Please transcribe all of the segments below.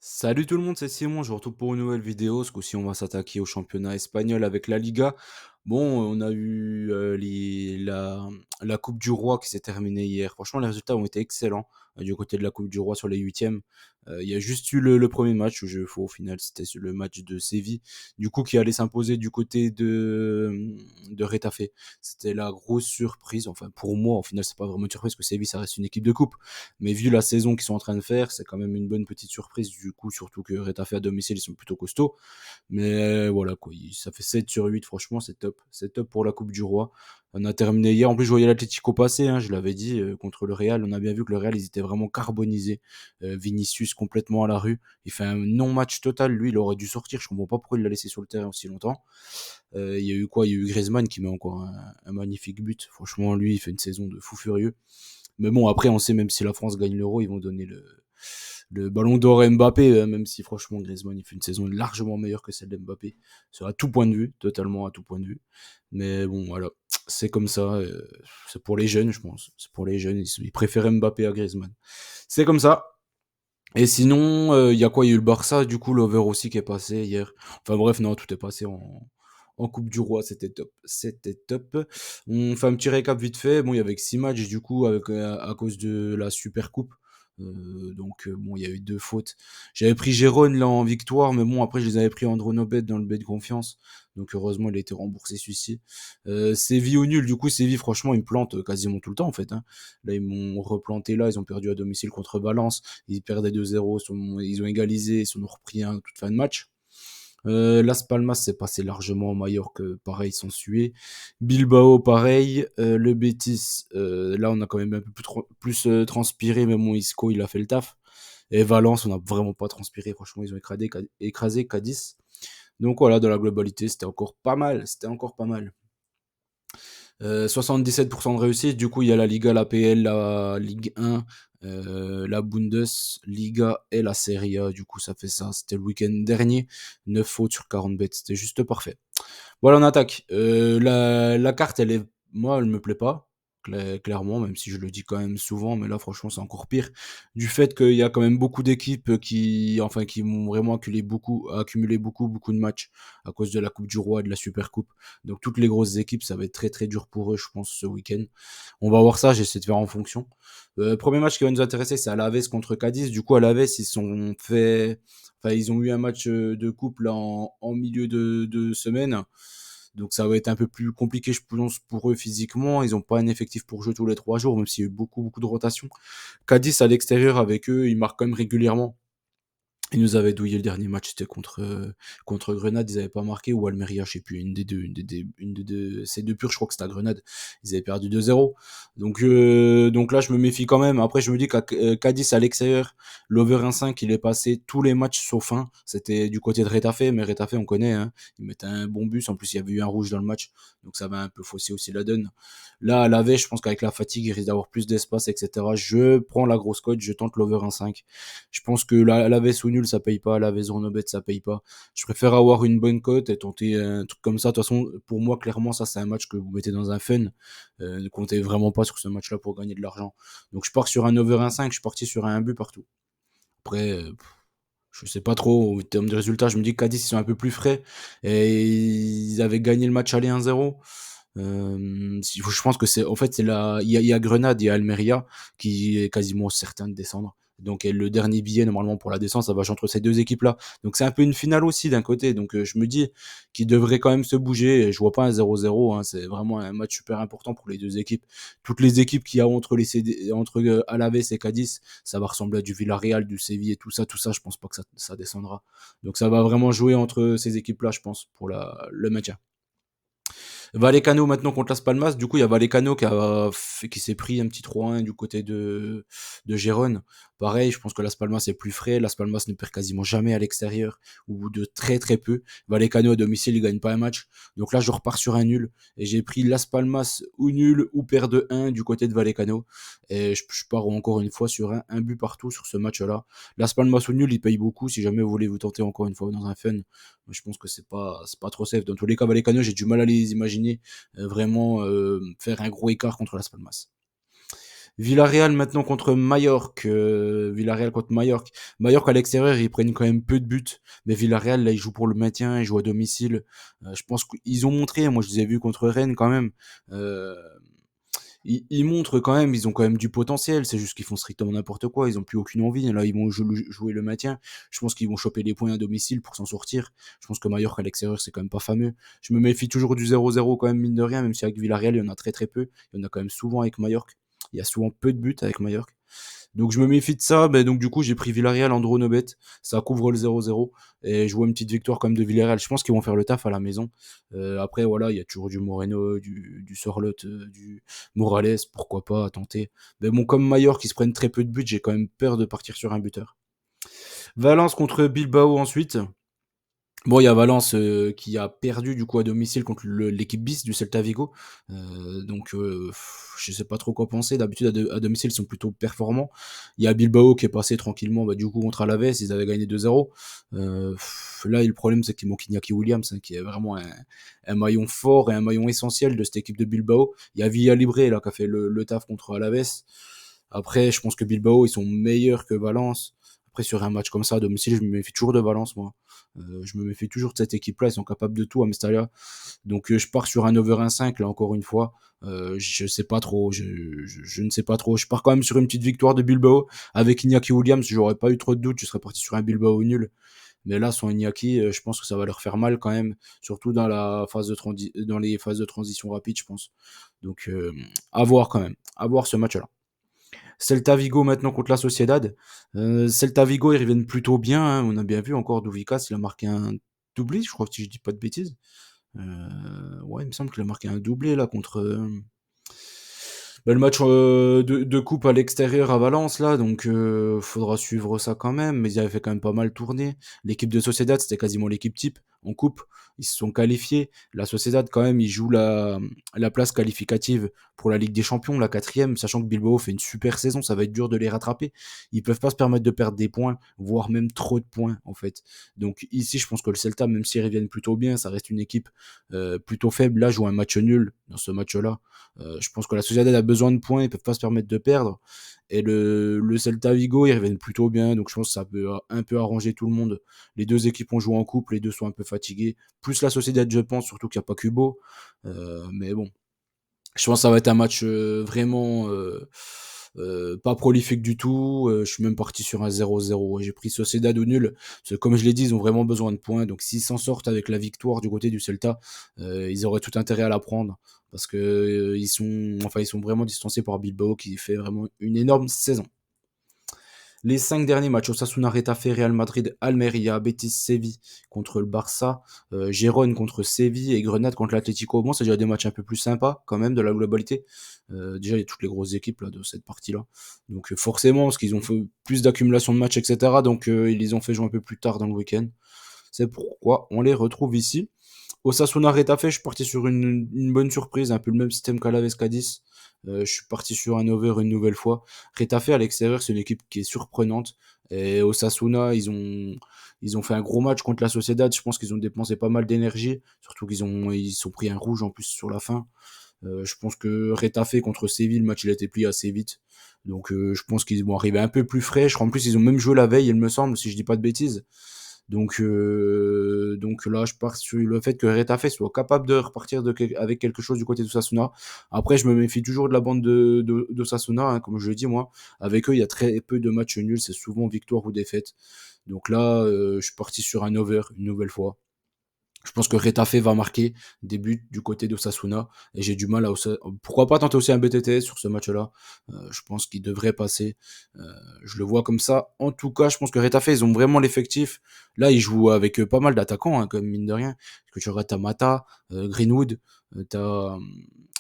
Salut tout le monde, c'est Simon, je vous retrouve pour une nouvelle vidéo. Ce coup-ci, on va s'attaquer au championnat espagnol avec la Liga. Bon, on a eu la Coupe du Roi qui s'est terminée hier. Franchement, les résultats ont été excellents du côté de la Coupe du Roi sur les huitièmes. Il y a juste eu le premier match où je faux au final, c'était le match de Séville, du coup qui allait s'imposer du côté de Retafe. C'était la grosse surprise. Enfin, pour moi, au final, c'est pas vraiment une surprise parce que Séville, ça reste une équipe de coupe. Mais vu la saison qu'ils sont en train de faire, c'est quand même une bonne petite surprise. Du coup, surtout que Retafe à domicile, ils sont plutôt costauds. Mais voilà, quoi. Ça fait 7 sur 8, franchement, c'est top. C'est top pour la Coupe du Roi. On a terminé hier. En plus, je voyais l'Atlético passer, hein, je l'avais dit, contre le Real. On a bien vu que le Real, ils étaient vraiment carbonisés. Vinicius complètement à la rue. Il fait un non-match total. Lui, il aurait dû sortir. Je comprends pas pourquoi il l'a laissé sur le terrain aussi longtemps. Il y a eu quoi? Il y a eu Griezmann qui met encore un magnifique but. Franchement, lui, il fait une saison de fou furieux. Mais bon, après, on sait même si la France gagne l'Euro, ils vont donner le ballon d'or à Mbappé, même si franchement Griezmann il fait une saison largement meilleure que celle d'Mbappé, sur à tout point de vue, totalement à tout point de vue. Mais bon, voilà, c'est comme ça, c'est pour les jeunes, je pense. C'est pour les jeunes, ils préfèrent Mbappé à Griezmann. C'est comme ça. Et sinon, il y a quoi? Il y a eu le Barça, du coup, l'over aussi qui est passé hier. Enfin bref, non, tout est passé en Coupe du Roi, c'était top. C'était top. On fait un petit récap vite fait. Bon, il y avait que 6 matchs, du coup, à cause de la Super Coupe. Bon, il y a eu deux fautes. J'avais pris Gérone là en victoire, mais bon, après, je les avais pris Andronobet dans le bet de confiance. Donc, heureusement, il a été remboursé celui-ci. Séville au nul, du coup, Séville, franchement, ils me plantent quasiment tout le temps, en fait, hein. Là, ils m'ont replanté là, ils ont perdu à domicile contre Valence. Ils perdaient 2-0, ils ont égalisé, ils sont repris un toute fin de match. Las Palmas s'est passé largement au Mallorca, pareil, sans suer. Bilbao, pareil. Le Betis, là, on a quand même un peu plus transpiré, mais bon, Isco, il a fait le taf. Et Valence, on n'a vraiment pas transpiré. Franchement, ils ont écrasé Cadiz. Donc voilà, dans la globalité, c'était encore pas mal. C'était encore pas mal. 77% de réussite. Du coup, il y a la Liga, la PL, la Ligue 1, la Bundesliga et la Serie A. Du coup, ça fait ça. C'était le week-end dernier. 9 fautes sur 40 bêtes. C'était juste parfait. Voilà, on attaque. La carte, moi, elle me plaît pas. Clairement, même si je le dis quand même souvent, mais là, franchement, c'est encore pire. Du fait qu'il y a quand même beaucoup d'équipes qui vont vraiment accumuler beaucoup de matchs à cause de la Coupe du Roi et de la Super Coupe. Donc, toutes les grosses équipes, ça va être très, très dur pour eux, je pense, ce week-end. On va voir ça, j'essaie de faire en fonction. Premier match qui va nous intéresser, c'est Alaves contre Cadiz. Du coup, Alaves, ils ont eu un match de coupe là en milieu de semaine. Donc ça va être un peu plus compliqué, je pense, pour eux physiquement. Ils n'ont pas un effectif pour jouer tous les 3 jours, même s'il y a eu beaucoup de rotation. Cadiz à l'extérieur avec eux, ils marquent quand même régulièrement. Ils nous avaient douillé le dernier match, c'était contre Grenade, ils avaient pas marqué, ou Almeria, je sais plus, une des deux, ces deux purs, je crois que c'était à Grenade, ils avaient perdu 2-0. Donc là, je me méfie quand même. Après, je me dis qu'à Cadiz à l'extérieur, l'over 1,5, il est passé tous les matchs sauf un. C'était du côté de Retafe, mais Retafe, on connaît, hein. Ils mettaient un bon bus, en plus, il y avait eu un rouge dans le match, donc ça va un peu fausser aussi la donne. Là, à la veille, je pense qu'avec la fatigue, il risque d'avoir plus d'espace, etc. Je prends la grosse cote, je tente l'over 1,5. Je pense que la veste ou nul, ça paye pas. La veste Renobet, ça paye pas. Je préfère avoir une bonne cote et tenter un truc comme ça. De toute façon, pour moi, clairement, ça, c'est un match que vous mettez dans un fun. Ne comptez vraiment pas sur ce match-là pour gagner de l'argent. Donc, je pars sur un over 1,5. Je suis parti sur un but partout. Après, je sais pas trop. En termes de résultats, je me dis que Cadiz, ils sont un peu plus frais. Et ils avaient gagné le match aller 1-0. Je pense que en fait, il y a Grenade et Almeria qui est quasiment certain de descendre. Donc, le dernier billet, normalement, pour la descente, ça va jouer entre ces deux équipes-là. Donc, c'est un peu une finale aussi, d'un côté. Donc, je me dis qu'ils devraient quand même se bouger. Et je vois pas un 0-0, hein. C'est vraiment un match super important pour les deux équipes. Toutes les équipes qu'il y a entre entre Alaves et Cadiz, ça va ressembler à du Villarreal, du Séville et tout ça. Tout ça, je pense pas que ça descendra. Donc, ça va vraiment jouer entre ces équipes-là, je pense, pour le maintien. Vallecano maintenant contre Las Palmas. Du coup, il y a Vallecano qui s'est pris un petit 3-1 du côté de Gérone. Pareil, je pense que Las Palmas est plus frais. Las Palmas ne perd quasiment jamais à l'extérieur ou de très très peu. Vallecano à domicile, il gagne pas un match. Donc là, je repars sur un nul et j'ai pris Las Palmas ou nul ou perd de 1 du côté de Vallecano. Et je pars encore une fois sur un but partout sur ce match-là. Las Palmas ou nul, il paye beaucoup si jamais vous voulez vous tenter encore une fois dans un fun. Je pense que c'est pas trop safe. Dans tous les cas, Vallecano, j'ai du mal à les imaginer vraiment faire un gros écart contre Las Palmas. Villarreal maintenant contre Majorque. Villarreal contre Majorque. Majorque à l'extérieur, ils prennent quand même peu de buts. Mais Villarreal, là, ils jouent pour le maintien, ils jouent à domicile. Je pense qu'ils ont montré, moi je les ai vus contre Rennes quand même. Euh, ils montrent quand même, ils ont quand même du potentiel. C'est juste qu'ils font strictement n'importe quoi. Ils ont plus aucune envie. Là, ils vont jouer le maintien. Je pense qu'ils vont choper les points à domicile pour s'en sortir. Je pense que Majorque à l'extérieur, c'est quand même pas fameux. Je me méfie toujours du 0-0 quand même, mine de rien, même si avec Villarreal, il y en a très très peu. Il y en a quand même souvent avec Majorque. Il y a souvent peu de buts avec Majorque. Donc je me méfie de ça. Ben, donc du coup, j'ai pris Villarreal en draw no bet. Ça couvre le 0-0. Et je vois une petite victoire quand même de Villarreal. Je pense qu'ils vont faire le taf à la maison. Après, voilà, il y a toujours du Moreno, du Sorloth, du Morales. Pourquoi pas à tenter. Mais bon, comme Mayor qui se prennent très peu de buts, j'ai quand même peur de partir sur un buteur. Valence contre Bilbao ensuite. Bon, il y a Valence qui a perdu du coup à domicile contre l'équipe bis du Celta Vigo. Je sais pas trop quoi penser. D'habitude à domicile ils sont plutôt performants. Il y a Bilbao qui est passé tranquillement du coup contre Alaves, ils avaient gagné 2-0. Là le problème c'est qu'il manque Iñaki Williams hein, qui est vraiment un maillon fort et un maillon essentiel de cette équipe de Bilbao. Il y a Villa Libre là qui a fait le taf contre Alaves. Après je pense que Bilbao ils sont meilleurs que Valence. Après sur un match comme ça à domicile je me méfie toujours de Valence moi. Je me méfie toujours de cette équipe-là, ils sont capables de tout à Mestalla. Donc je pars sur un over 1,5 là encore une fois. Je sais pas trop, je ne sais pas trop. Je pars quand même sur une petite victoire de Bilbao avec Iñaki Williams. J'aurais pas eu trop de doutes, je serais parti sur un Bilbao nul. Mais là, sans Iñaki, je pense que ça va leur faire mal quand même, surtout dans dans les phases de transition rapide, je pense. Donc à voir quand même, à voir ce match-là. Celta Vigo maintenant contre la Sociedad. Celta Vigo, ils reviennent plutôt bien. Hein. On a bien vu encore Douvikas, il a marqué un doublé, je crois, si je dis pas de bêtises. Ouais, il me semble qu'il a marqué un doublé là contre. Le match de coupe à l'extérieur à Valence là, donc faudra suivre ça quand même. Mais ils avaient fait quand même pas mal tourner. L'équipe de Sociedad, c'était quasiment l'équipe type en coupe. Ils se sont qualifiés. La Sociedad quand même, ils jouent la place qualificative pour la Ligue des Champions, la quatrième, sachant que Bilbao fait une super saison, ça va être dur de les rattraper. Ils peuvent pas se permettre de perdre des points, voire même trop de points en fait. Donc ici, je pense que le Celta, même s'ils reviennent plutôt bien, ça reste une équipe plutôt faible. Là, joue un match nul dans ce match-là. Je pense que la Sociedad a besoin de points, ils peuvent pas se permettre de perdre. Et le Celta Vigo, ils reviennent plutôt bien, donc je pense que ça peut un peu arranger tout le monde. Les deux équipes ont joué en couple, les deux sont un peu fatigués. Plus la Sociedad, je pense, surtout qu'il n'y a pas Kubo. Mais bon, je pense que ça va être un match vraiment pas prolifique du tout. Je suis même parti sur un 0-0. J'ai pris Sociedad ou nul. Parce que comme je l'ai dit, ils ont vraiment besoin de points. Donc s'ils s'en sortent avec la victoire du côté du Celta, ils auraient tout intérêt à la prendre. Parce que ils sont vraiment distancés par Bilbao qui fait vraiment une énorme saison. Les 5 derniers matchs, Osasuna, Retafe, Real Madrid, Almeria, Betis, Séville contre le Barça, Gérone contre Séville et Grenade contre l'Atlético. Bon, c'est déjà des matchs un peu plus sympas quand même de la globalité. Déjà, il y a toutes les grosses équipes là, de cette partie-là. Donc forcément, parce qu'ils ont fait plus d'accumulation de matchs, etc. Donc ils les ont fait jouer un peu plus tard dans le week-end. C'est pourquoi on les retrouve ici. Osasuna Retafe, je suis parti sur une bonne surprise, un peu le même système qu'Alaves Cadiz. Je suis parti sur un over une nouvelle fois. Retafe à l'extérieur, c'est une équipe qui est surprenante. Et Osasuna, ils ont fait un gros match contre la Sociedad. Je pense qu'ils ont dépensé pas mal d'énergie. Surtout ils sont pris un rouge en plus sur la fin. Je pense que Retafe contre Séville, le match il a été plié assez vite. Donc je pense qu'ils vont arriver un peu plus frais. Je crois en plus ils ont même joué la veille, il me semble, si je dis pas de bêtises. Donc là, je pars sur le fait que Retafe soit capable de repartir avec quelque chose du côté de Sasuna. Après, je me méfie toujours de la bande de Sasuna, hein, comme je le dis moi. Avec eux, il y a très peu de matchs nuls, c'est souvent victoire ou défaite. Donc là, je suis parti sur un over une nouvelle fois. Je pense que Retafe va marquer des buts du côté d'Osasuna et j'ai du mal à pourquoi pas tenter aussi un BTTS sur ce match-là. Je pense qu'il devrait passer. Euh, je le vois comme ça. En tout cas, je pense que Retafe, ils ont vraiment l'effectif. Là, ils jouent avec pas mal d'attaquants, hein, comme mine de rien. Parce que tu aurais Mata, Greenwood, t'as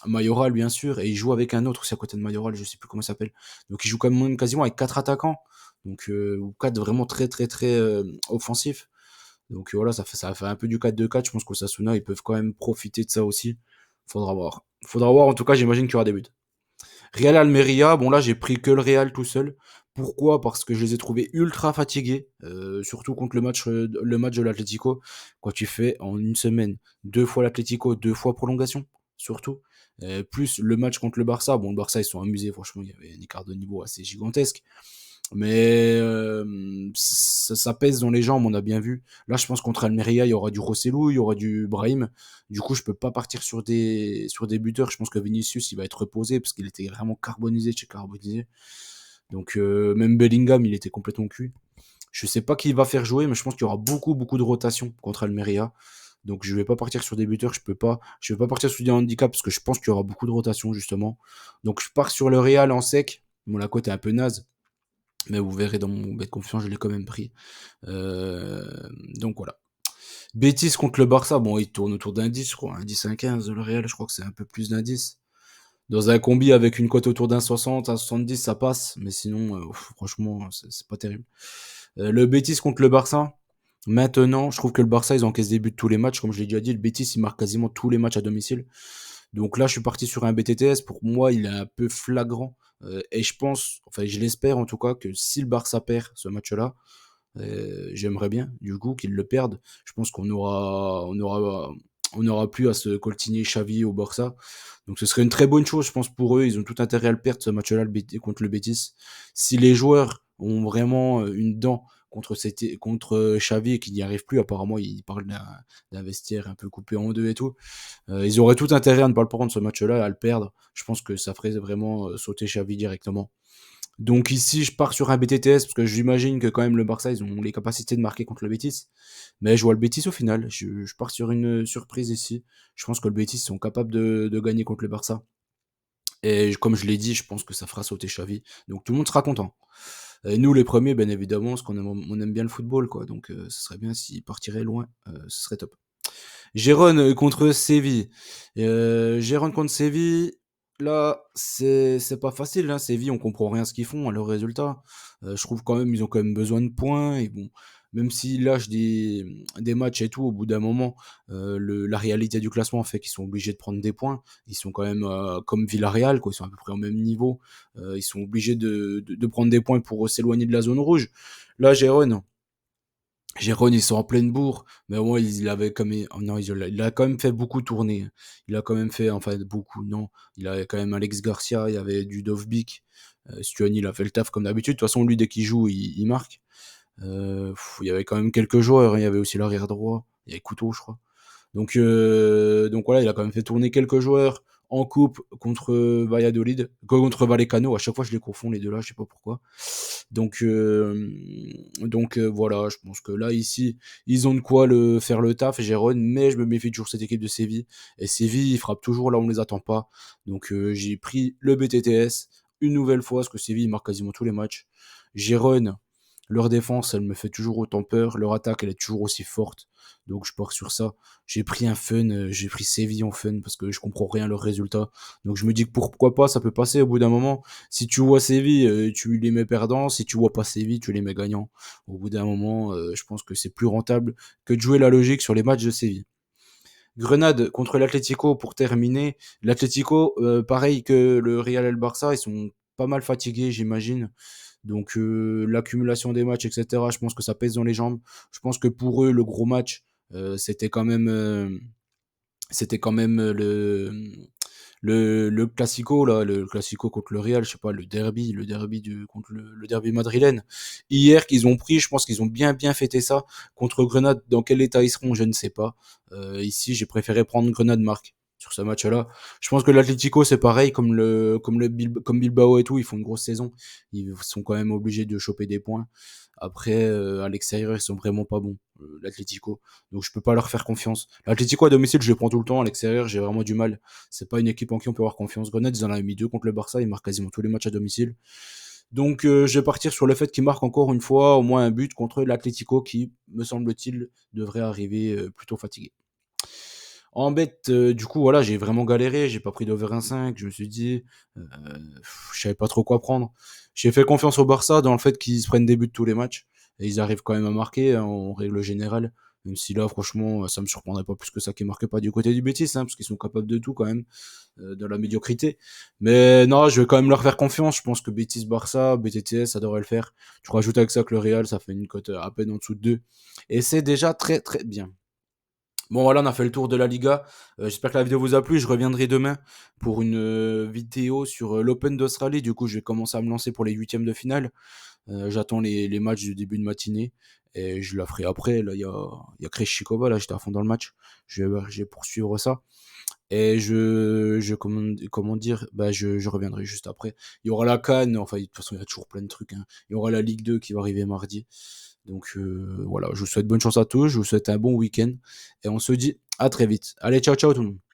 Mayoral bien sûr, et ils jouent avec un autre aussi à côté de Mayoral, je sais plus comment il s'appelle. Donc ils jouent quand même quasiment avec quatre attaquants, donc ou quatre vraiment très très très offensifs. Donc voilà, ça fait un peu du 4-2-4. Je pense qu'Osasuna, ils peuvent quand même profiter de ça aussi. Faudra voir. Faudra voir, en tout cas, j'imagine qu'il y aura des buts. Real Almeria, bon là, j'ai pris que le Real tout seul. Pourquoi? Parce que je les ai trouvés ultra fatigués, surtout contre le match de l'Atlético. Quand tu fais en une semaine, deux fois l'Atlético, deux fois prolongation, surtout. plus le match contre le Barça. Bon, le Barça, ils sont amusés, franchement, il y avait un écart de niveau assez gigantesque. Mais ça pèse dans les jambes, on a bien vu. Là, je pense contre Almeria, il y aura du Rossellou, il y aura du Brahim. Du coup, je peux pas partir sur des buteurs. Je pense que Vinicius, il va être reposé parce qu'il était vraiment carbonisé chez carbonisé. Donc même Bellingham, il était complètement cuit. Je sais pas qui il va faire jouer, mais je pense qu'il y aura beaucoup de rotation contre Almeria. Donc je vais pas partir sur des buteurs, je vais pas partir sur des handicaps parce que je pense qu'il y aura beaucoup de rotation justement. Donc je pars sur le Real en sec. Bon, la cote est un peu naze, mais vous verrez dans mon bet de confiance, je l'ai quand même pris. Euh, donc voilà. Betis contre le Barça, bon, il tourne autour d'un 10, je crois, un 10, un 15. Le Real, je crois que c'est un peu plus d'un 10. Dans un combi avec une cote autour d'un 60, un 70, ça passe. Mais sinon, franchement, c'est pas terrible. Le Betis contre le Barça. Maintenant, je trouve que le Barça, ils encaissent des buts tous les matchs. Comme je l'ai déjà dit, le Betis, il marque quasiment tous les matchs à domicile. Donc là, je suis parti sur un BTTS. Pour moi, il est un peu flagrant. Et je pense, enfin, je l'espère en tout cas, que si le Barça perd ce match-là, j'aimerais bien, du coup, qu'ils le perdent. Je pense on aura plus à se coltiner Xavi au Barça. Donc ce serait une très bonne chose, je pense, pour eux. Ils ont tout intérêt à le perdre, ce match-là, contre le Betis. Si les joueurs ont vraiment une dent contre Xavi et qu'ils n'y arrivent plus, apparemment, ils parlent d'un vestiaire un peu coupé en deux et tout. Ils auraient tout intérêt à ne pas le prendre, ce match-là, à le perdre. Je pense que ça ferait vraiment sauter Xavi directement. Donc ici, je pars sur un BTTS parce que j'imagine que quand même le Barça, ils ont les capacités de marquer contre le Betis. Mais je vois le Betis au final. Je pars sur une surprise ici. Je pense que le Betis sont capables de gagner contre le Barça. Et comme je l'ai dit, je pense que ça fera sauter Xavi. Donc tout le monde sera content. Et nous, les premiers, bien évidemment, parce on aime bien le football, quoi. Donc ce serait bien s'ils partiraient loin. Ce serait top. Gérone contre Séville. Gérone contre Séville, là, c'est pas facile. Hein. Séville, on comprend rien à ce qu'ils font, à leurs résultats. Je trouve quand même, ils ont quand même besoin de points. Et bon, même s'ils lâchent des matchs et tout, au bout d'un moment, la réalité du classement fait qu'ils sont obligés de prendre des points. Ils sont quand même comme Villarreal, quoi. Ils sont à peu près au même niveau. Ils sont obligés de prendre des points pour s'éloigner de la zone rouge. Là, Gérone, ils sont en pleine bourre, mais au moins, il avait comme, oh non, il a quand même fait beaucoup tourner. Il a quand même fait, enfin, beaucoup, non. Il avait quand même Alex Garcia, il y avait du Dovbyk. Stuani, il a fait le taf comme d'habitude. De toute façon, lui, dès qu'il joue, il marque. Il y avait quand même quelques joueurs, hein. Il y avait aussi l'arrière droit. Il y avait Couteau, je crois. Donc voilà, il a quand même fait tourner quelques joueurs en coupe contre Valladolid, contre Vallecano. À chaque fois, je les confonds les deux là, je sais pas pourquoi. Donc, voilà, je pense que là ici, ils ont de quoi faire le taf, Gérone, mais je me méfie toujours de cette équipe de Séville. Et Séville, ils frappent toujours là où on les attend pas. Donc j'ai pris le BTTS une nouvelle fois, parce que Séville marque quasiment tous les matchs. Gérone, leur défense, elle me fait toujours autant peur. Leur attaque, elle est toujours aussi forte. Donc je pars sur ça. J'ai pris un fun, j'ai pris Séville en fun parce que je comprends rien à leurs résultats. Donc je me dis que pourquoi pas, ça peut passer au bout d'un moment. Si tu vois Séville, tu les mets perdants. Si tu vois pas Séville, tu les mets gagnants. Au bout d'un moment, je pense que c'est plus rentable que de jouer la logique sur les matchs de Séville. Grenade contre l'Atlético pour terminer. L'Atlético, pareil que le Real et le Barça, ils sont pas mal fatigués, j'imagine. Donc l'accumulation des matchs, etc., je pense que ça pèse dans les jambes. Je pense que pour eux, le gros match, c'était quand même le classico là, le classico contre le Real, je sais pas, le derby contre le derby madrilène. Hier qu'ils ont pris, je pense qu'ils ont bien fêté ça contre Grenade. Dans quel état ils seront, je ne sais pas. Ici, j'ai préféré prendre Grenade marque sur ce match-là. Je pense que l'Atlético c'est pareil comme Bilbao et tout, ils font une grosse saison. Ils sont quand même obligés de choper des points. Après à l'extérieur, ils sont vraiment pas bons, l'Atlético. Donc je peux pas leur faire confiance. L'Atlético à domicile, je les prends tout le temps. À l'extérieur, j'ai vraiment du mal. C'est pas une équipe en qui on peut avoir confiance. Grenade, ils en ont mis deux contre le Barça. Ils marquent quasiment tous les matchs à domicile. Donc je vais partir sur le fait qu'ils marquent encore une fois au moins un but contre l'Atlético qui, me semble-t-il, devrait arriver plutôt fatigué. En bête, du coup, voilà, j'ai vraiment galéré. J'ai pas pris d'over 1,5. Je me suis dit, je savais pas trop quoi prendre. J'ai fait confiance au Barça dans le fait qu'ils se prennent des buts tous les matchs. Et ils arrivent quand même à marquer hein, en règle générale. Même si là, franchement, ça me surprendrait pas plus que ça qu'ils marquent pas du côté du Betis, hein, parce qu'ils sont capables de tout quand même, de la médiocrité. Mais non, je vais quand même leur faire confiance. Je pense que Betis Barça, BTTS, ça devrait le faire. Tu rajoutes avec ça que le Real, ça fait une cote à peine en dessous de 2. Et c'est déjà très très bien. Bon voilà, on a fait le tour de la Liga. J'espère que la vidéo vous a plu. Je reviendrai demain pour une vidéo sur l'Open d'Australie. Du coup, je vais commencer à me lancer pour les huitièmes de finale. J'attends les matchs du début de matinée et je la ferai après. Là, il y a Krejcikova, là, j'étais à fond dans le match. Je vais poursuivre ça. Et comment dire, bah, je reviendrai juste après. Il y aura la CAN, enfin, de toute façon, il y a toujours plein de trucs, hein. Il y aura la Ligue 2 qui va arriver mardi. Donc voilà, je vous souhaite bonne chance à tous, je vous souhaite un bon week-end et on se dit à très vite. Allez, ciao, ciao tout le monde.